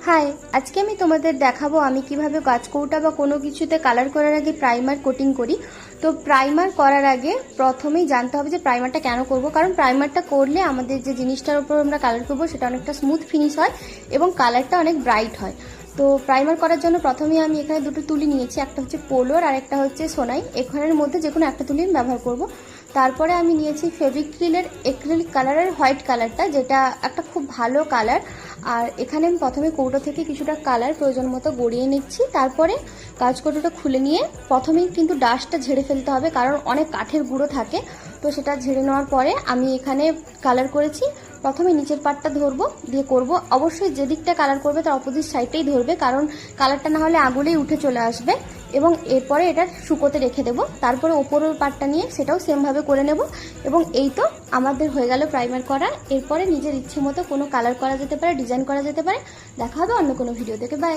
High, আজকে আমি তোমাদের দেখাবো আমি কিভাবে গাছকৌটা বা কোনো কিছুতে কালার করার আগে প্রাইমার কোটিং করি। তো প্রাইমার করার আগে প্রথমেই জানতে হবে যে প্রাইমারটা কেন করব, কারণ প্রাইমারটা করলে আমাদের যে জিনিসটার উপর আমরা কালার করবো সেটা অনেকটা স্মুথ ফিনিশ হয় এবং কালারটা অনেক ব্রাইট হয়। তো প্রাইমার করার জন্য প্রথমেই আমি এখানে দুটো তুলি নিয়েছি, একটা হচ্ছে পোলোর আর একটা হচ্ছে সোনাই। এখানের মধ্যে যে কোনো একটা তুলি আমি ব্যবহার করব। তারপরে আমি নিয়েছি ফেভিক্রিলের এক্রিলিক কালারের হোয়াইট কালারটা, যেটা একটা খুব ভালো কালার। আর এখানে আমি প্রথমে কৌটো থেকে কিছুটা কালার প্রয়োজন মতো গড়িয়ে নিচ্ছি। তারপরে কাজ কৌটোটা খুলে নিয়ে প্রথমেই কিন্তু ডাস্টটা ঝেড়ে ফেলতে হবে, কারণ অনেক কাঠের গুঁড়ো থাকে। তো সেটা ঝেড়ে নেওয়ার পরে আমি এখানে কালার করেছি। প্রথমে নিচের পাটটা ধরবো, দিয়ে করব। অবশ্যই যে দিকটা কালার করবে তার অপোজিট সাইডটাই ধরবে, কারণ কালারটা না হলে আঙুলেই উঠে চলে আসবে। এবং এরপরে এটা শুকোতে রেখে দেবো। তারপরে ওপরের পাটটা নিয়ে সেটাও সেমভাবে করে নেব। এবং এই তো আমাদের হয়ে গেল প্রাইমার করা। এরপরে নিজের ইচ্ছে মতো কোনো কালার করা যেতে পারে, ডিজাইন করা যেতে পারে। দেখা হবে অন্য কোনো ভিডিও থেকে। বাই।